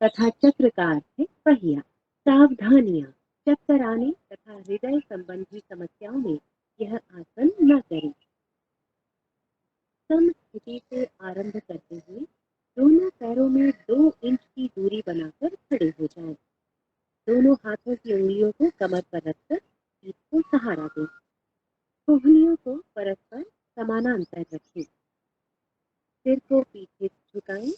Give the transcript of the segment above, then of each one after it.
तथा चक्र का अर्थ है पहिया। सावधानियां, चक्कर आने तथा हृदय संबंधी समस्याओं में यह आसन न करें। सम स्थिति से आरंभ करते हुए दोनों पैरों में 2 इंच की दूरी बनाकर खड़े हो जाएं। दोनों हाथों की उंगलियों को कमर पर रखकर पीठ को सहारा दें। कोहनियों को परस्पर समानांतर रखें। सिर को पीछे झुकाएं।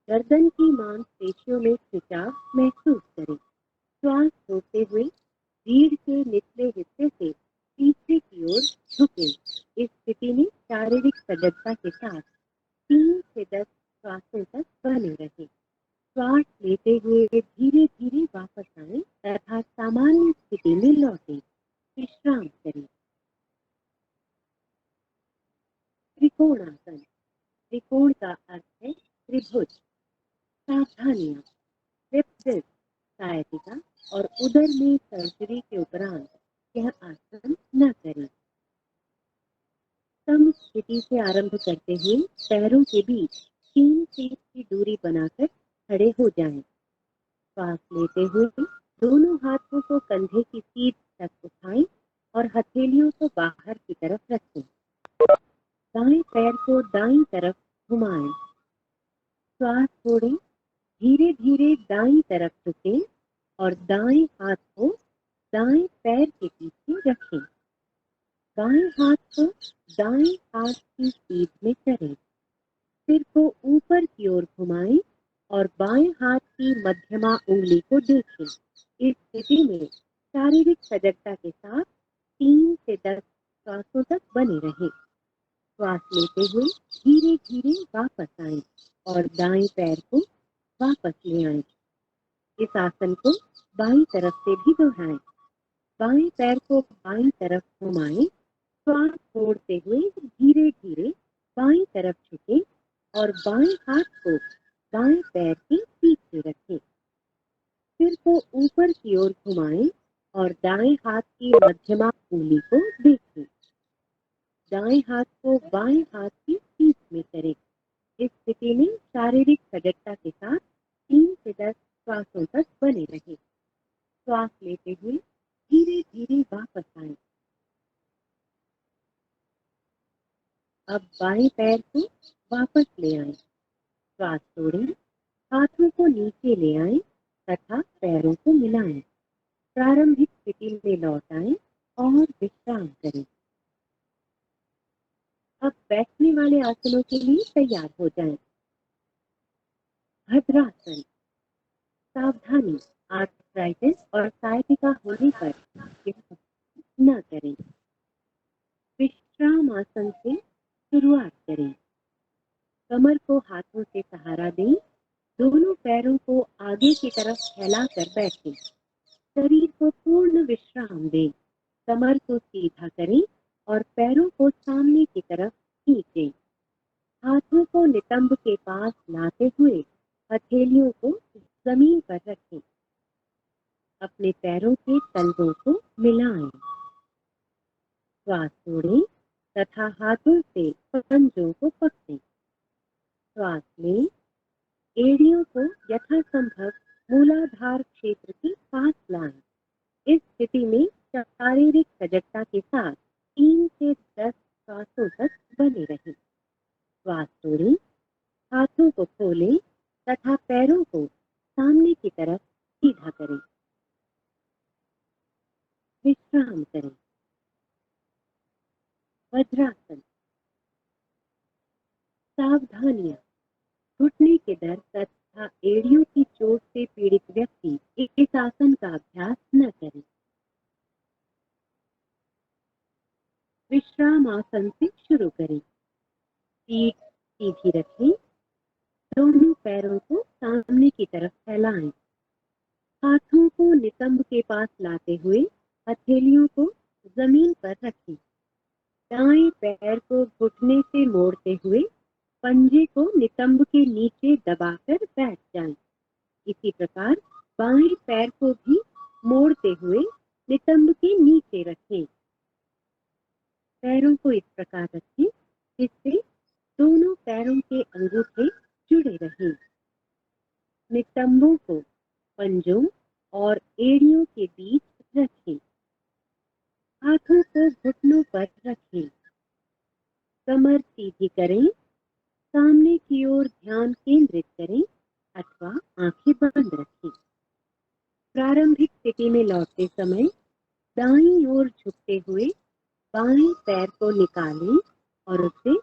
गर्दन की मांसपेशियों में खिंचाव महसूस करें। श्वास छोड़ते हुए रीढ़ के निचले हिस्से से पीछे की ओर झुकें। इस स्थिति में शारीरिक सजगता के साथ 3 से 10 श्वासों तक बने रहें। श्वास लेते हुए धीरे धीरे वापस आएं तथा सामान्य स्थिति में लौटें। विश्राम करें। त्रिकोणासन। त्रिकोण का अर्थ है त्रिभुज। सावधानियां, सिर्फ सायटिका और उदर में सर्जरी के उपरांत यह आसन न करें। सम स्थिति से आरंभ करते हुए पैरों के बीच 3 फीट की दूरी बनाकर खड़े हो जाएं। श्वास लेते हुए दोनों हाथों को कंधे की सीध तक उठाएं और हथेलियों को बाहर की तरफ रखें। दाएं पैर को दाईं तरफ घुमाएं। श्वास छोड़ें। धीरे धीरे दाईं तरफ झुकें और दाएं हाथ को दाएं पैर के पीछे रखें। बाएं हाथ को दाएं हाथ की सीध में करें। सिर को ऊपर की ओर घुमाएं और बाएं हाथ की मध्यमा उंगली को देखें। इस स्थिति में शारीरिक सजगता के साथ 3 से 10 श्वासों तक बने रहें। श्वास लेते हुए धीरे धीरे वापस आएं और दाएं पैर को वापस ले आएं। इस आसन को बाईं तरफ से भी दोहराएं। बाएं पैर को बाईं तरफ घुमाएं। श्वास छोड़ते हुए धीरे धीरे बाईं तरफ झुकें और बाएं हाथ को दाएं पैर के पीछे रखें। सिर को ऊपर की ओर घुमाएं और दाएं हाथ की मध्यमा उंगली को देखें। दाएं हाथ को बाएं हाथ की पीठ में करें। इस स्थिति में शारीरिक सजगता के साथ 3 से 10 श्वासों तक बने रहें। श्वास लेते हुए धीरे धीरे वापस आएं। अब बाएं पैर को वापस ले आएं। श्वास छोड़ें। हाथों को नीचे ले आएं तथा पैरों को मिलाएं। प्रारंभिक स्थिति में लौट आएं और विश्राम करें। अब बैठने वाले आसनों के लिए तैयार हो जाएं। भद्रासन। सावधानी, आर्थराइटिस और सायटिका होने पर यह न करें। विश्राम आसन से शुरुआत करें। कमर को हाथों से सहारा दें। दोनों पैरों को आगे की तरफ फैलाकर बैठें। शरीर को पूर्ण विश्राम दें। कमर को सीधा करें और पैरों को सामने की तरफ खींचें। हाथों को नितंब के पास लाते हुए हथेलियों को जमीन पर रखें। अपने पैरों के तलवों को मिलाएं। श्वास छोड़ें तथा हाथों से पंजों को पकड़ें। श्वास लें। एड़ियों को यथासंभव मूलाधार क्षेत्र के पास लाएं। इस स्थिति में शारीरिक सजगता के साथ 3 से 10 श्वासों तक बने रहें। श्वास छोड़ें। हाथों को खोलें तथा पैरों को सामने की तरफ सीधा करें। विश्राम करें। वज्रासन। सावधानियां, घुटने के दर्द तथा एड़ियों की चोट से पीड़ित व्यक्ति इस आसन का अभ्यास न करें। विश्राम आसन से शुरू करें। पीठ सीधी रखें। दोनों पैरों को सामने की तरफ फैलाएं। हाथों को नितंब के पास लाते हुए हथेलियों को जमीन पर रखें। दाएं पैर को घुटने से मोड़ते हुए पंजे को नितंब के नीचे दबाकर बैठ जाएं। इसी प्रकार बाएं पैर को भी मोड़ते हुए नितंब के नीचे रखें। पैरों को इस प्रकार रखें जिससे दोनों पैरों के अंगूठे जुड़े रहें। नितंबों को पंजों और एड़ियों के बीच रखें। हाथों को घुटनों पर रखें। कमर सीधी करें। सामने की ओर ध्यान केंद्रित करें अथवा आंखें बंद रखें। प्रारंभिक स्थिति में लौटते समय दाईं ओर झुकते हुए बाएं पैर को निकालें और उसे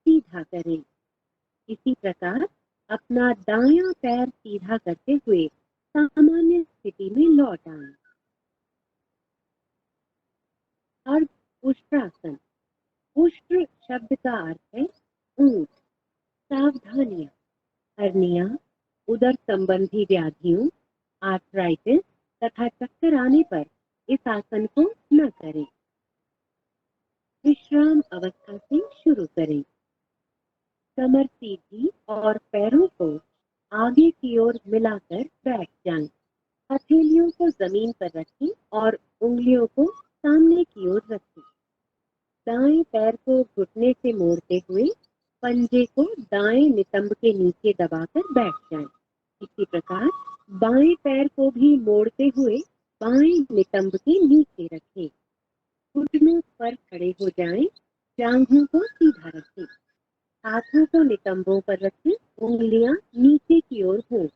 सीधा करें। इसी प्रकार अपना दायां पैर सीधा करते हुए सामान्य स्थिति में लौट आएं। अर्ध उष्ट्रासन। उष्ट्र शब्द का अर्थ है ऊंट। सावधानियां। हर्निया, उदर संबंधी व्याधियों, आर्थराइटिस तथा चक्कर आने पर इस आसन को न करें। विश्राम अवस्था से शुरू करें। कमर सीधी और पैरों को आगे की ओर मिलाकर बैठ जाएं। हथेलियों को जमीन पर रखें और उंगलियों को सामने की ओर रखें। दाएं पैर को घुटने से मोड़ते हुए पंजे को दाएं नितंब के नीचे दबाकर बैठ जाएं। इसी प्रकार बाएं पैर को भी मोड़ते हुए बाएं नितंब के नीचे रखें। घुटनों पर खड़े हो जाएं। जांघों को सीधा रखें। हाथों को नितंबों पर रखें। उंगलियां नीचे की ओर हों।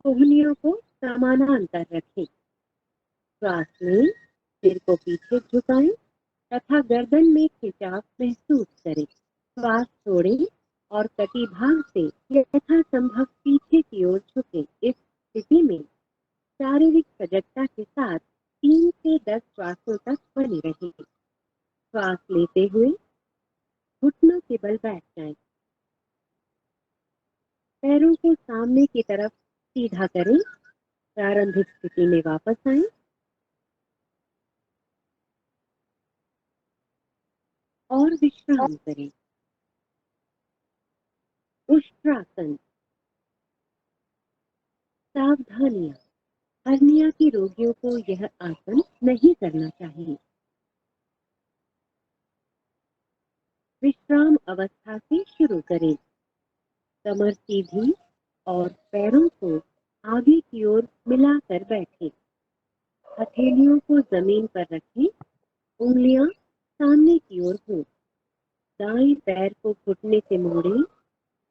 कोहनियों को समानांतर रखें। श्वास लें। सिर को पीछे झुकाएं तथा गर्दन में खिंचाव महसूस करें। श्वास छोड़ें और कटिभाग से यथासंभव पीछे की ओर झुकें। इस स्थिति में शारीरिक सजगता के साथ 3 से 10 श्वासों तक बने रहें। श्वास लेते हुए घुटनों के बल बैठ जाएं। पैरों को सामने की तरफ सीधा करें। प्रारंभिक स्थिति में वापस आएं और विश्राम करें। उष्ट्रासन। सावधानियां। हर्निया के रोगियों को यह आसन नहीं करना चाहिए। विश्राम अवस्था से शुरू करें। कमर सीधी और पैरों को आगे की ओर मिलाकर बैठें। हथेलियों को जमीन पर रखें। उंगलियां सामने की ओर हों। दाएं पैर को घुटने से मोड़ें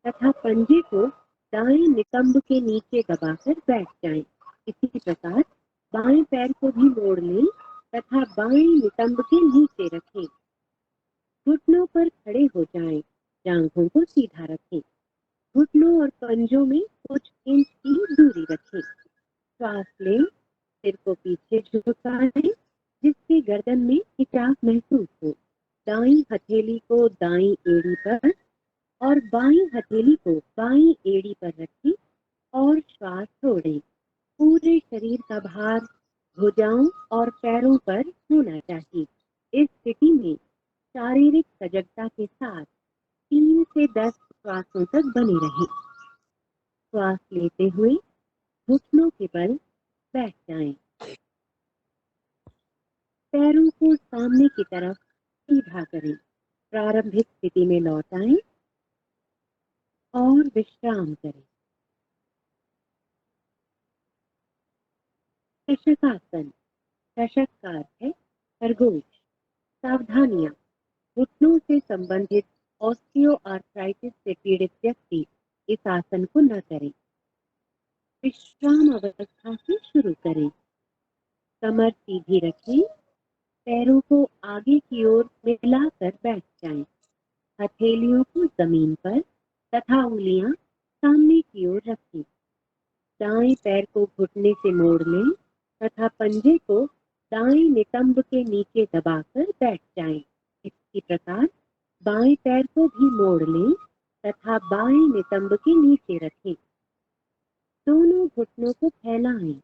तथा पंजे को दाएं नितंब के नीचे दबाकर बैठ जाएं। इसी प्रकार बाएं पैर को भी मोड़ लें तथा बाएं नितंब के नीचे रखें। घुटनों पर खड़े हो जाएं। जांघों को सीधा रखें। घुटनों और पंजों में कुछ इंच की दूरी रखें। श्वास लें। सिर को पीछे झुकाएं जिससे गर्दन में खिंचाव महसूस हो। दाईं हथेली को दाईं एड़ी पर और बाईं हथेली को बाईं एड़ी पर रखें और श्वास छोड़ें। पूरे शरीर का भार भुजाओं और पैरों पर होना चाहिए। इस स्थिति में शारीरिक सजगता के साथ 3 से 10 श्वासों तक बने रहें। श्वास लेते हुए घुटनों के बल बैठ जाएं। पैरों को सामने की तरफ सीधा करें। प्रारंभिक स्थिति में लौट आएं और विश्राम करें। शशकासन। शशक का अर्थ है खरगोश। सावधानियां। घुटनों से संबंधित ऑस्टियोआर्थराइटिस से पीड़ित व्यक्ति इस आसन को न करें। विश्राम अवस्था से शुरू करें। कमर सीधी रखें। पैरों को आगे की ओर मिलाकर बैठ जाएं। हथेलियों को जमीन पर तथा उंगलियां सामने की ओर रखें। दाएं पैर को घुटने से मोड़ लें तथा पंजे को दाएं नितंब के नीचे दबाकर बैठ जाएं। इसी प्रकार बाएं पैर को भी मोड़ लें तथा बाएं नितंब के नीचे रखें। दोनों घुटनों को फैलाएं।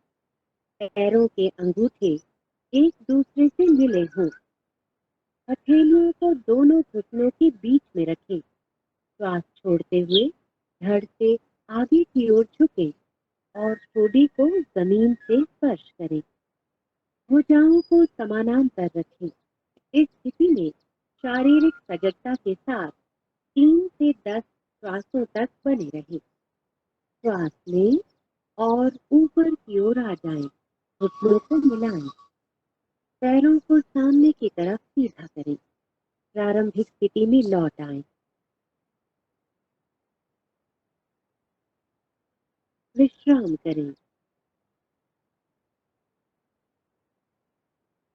पैरों के अंगूठे एक दूसरे से मिले हों। हथेलियों को दोनों घुटनों के बीच में रखें। श्वास छोड़ते हुए धड़ से आगे की ओर झुकें और ठोड़ी को जमीन से स्पर्श करें। भुजाओं को समानांतर रखें। इस स्थिति में शारीरिक सजगता के साथ 3 से 10 श्वासों तक बने रहें। श्वास लें। और ऊपर की ओर आ जाएं। घुटनों को मिलाएं। पैरों को सामने की तरफ सीधा करें। प्रारंभिक स्थिति में लौट आएं। विश्राम करें।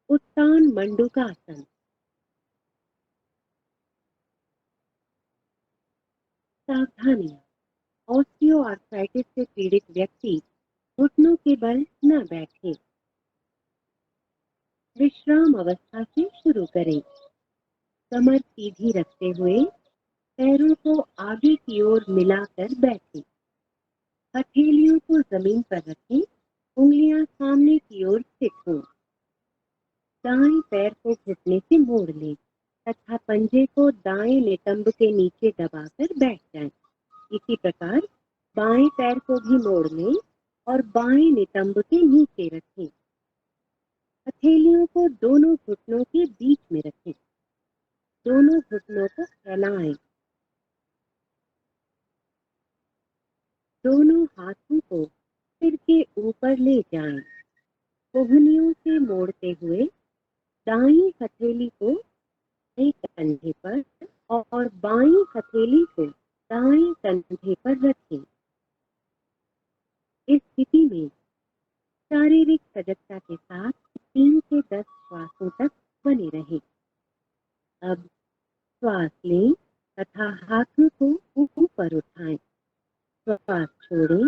उत्तान मंडूकासन। सावधानियां। ऑस्टियोआर्थराइटिस से पीड़ित व्यक्ति घुटनों के बल न बैठे। विश्राम अवस्था से शुरू करें। कमर सीधी रखते हुए पैरों को आगे की ओर मिलाकर बैठें। हथेलियों को जमीन पर रखें। उंगलियां सामने की ओर स्थित हों। दाएं पैर को घुटने से मोड़ लें तथा पंजे को दाएं नितंब के नीचे दबाकर बैठ जाएं। इसी प्रकार बाएं पैर को भी मोड़ लें और बाएं नितंब के नीचे रखें। हथेलियों को दोनों घुटनों के बीच में रखें। दोनों घुटनों को फैलाएं। दोनों हाथों को सिर के ऊपर ले जाएं। कोहनियों से मोड़ते हुए दाईं हथेली को एक कंधे पर और बाईं हथेली को दाएं कंधे पर रखें। इस स्थिति में शारीरिक सजगता के साथ 3 से 10 श्वासों तक बने रहें। अब श्वास लें तथा हाथों को ऊपर उठाएं। श्वास छोड़ें।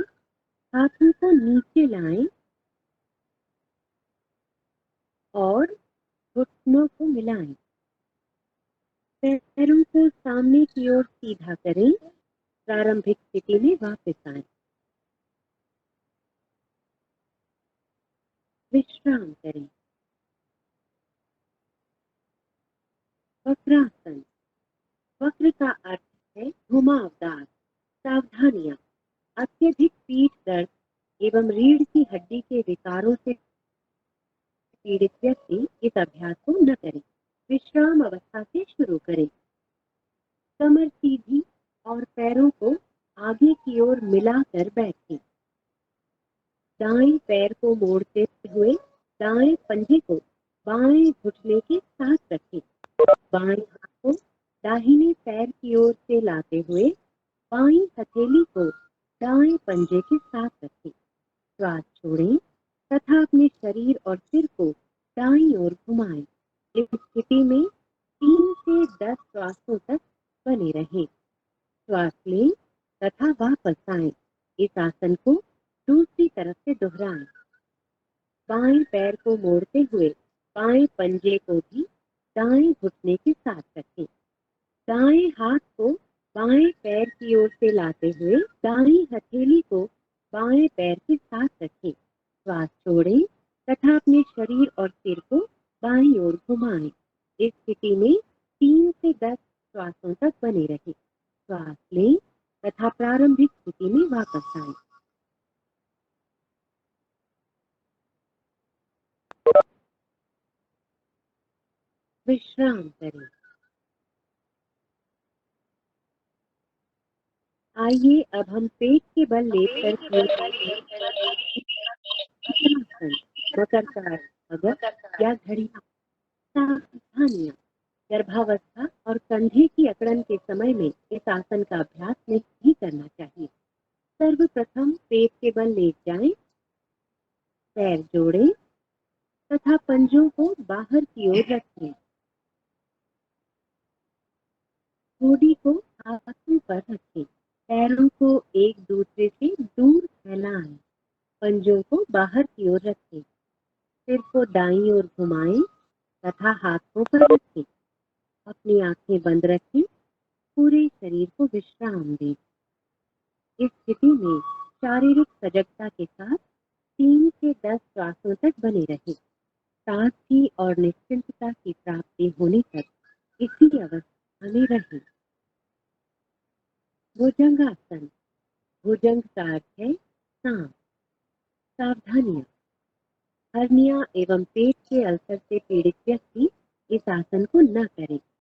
हाथों को नीचे लाएं और घुटनों को मिलाएं। पैरों को सामने की ओर सीधा करें। प्रारंभिक स्थिति में वापस आएं। विश्राम करें। वक्रासन। वक्र का अर्थ है घुमावदार। सावधानियां। अत्यधिक पीठ दर्द एवं रीढ़ की हड्डी के विकारों से पीड़ित व्यक्ति इस अभ्यास को न करें। विश्राम अवस्था से शुरू करें। कमर सीधी और पैरों को आगे की ओर मिलाकर बैठें। दाएं पैर को मोड़ते हुए दाएं पंजे को बाएं घुटने के साथ रखें। बाएं हाथ को दाहिने पैर की ओर से लाते हुए बाईं हथेली को दाएं पंजे के साथ रखें। श्वास छोड़ें तथा अपने शरीर और सिर को दाईं ओर घुमाएं। इस स्थिति में 3 से 10 श्वासों तक बने रहें। श्वास लें तथा वापस आएं। इस आसन को दूसरी तरफ से दोहराएं। बाएं पैर को मोड़ते हुए बाएं पंजे को भी दाएं घुटने के साथ रखें। दाएं हाथ को बाएं पैर की ओर से लाते हुए दाईं हथेली को बाएं पैर के साथ रखें। श्वास छोड़ें तथा अपने शरीर और सिर को बाईं ओर घुमाएं। इस स्थिति में 3 से 10 श्वासों तक बने रहें। श्वास लें तथा प्रारंभिक स्थिति में वापस आएं। विश्राम करें। आइए अब हम पेट के बल लेकर मकर का भगत या घड़ियां। सावधानियां। गर्भावस्था और कंधे की अकड़न के समय में इस आसन का अभ्यास नहीं करना चाहिए। सर्वप्रथम पेट के बल लेट जाएं। पैर जोड़ें तथा पंजों को बाहर की ओर रखें। ठोड़ी को हाथों पर रखें। पैरों को एक दूसरे से दूर फैलाएं। पंजों को बाहर की ओर रखें। सिर को दाईं ओर घुमाएं तथा हाथों पर रखें। अपनी आंखें बंद रखें। पूरे शरीर को विश्राम दें। इस स्थिति में शारीरिक सजगता के साथ 3 से 10 श्वासों तक बने रहें। ताजगी और निश्चिंतता की प्राप्ति होने तक इसी अवस्था में रहें। भुजंगासन। भुजंग का अर्थ है सांप। सावधानियां। हर्निया एवं पेट के अल्सर से पीड़ित व्यक्ति इस आसन को न करें।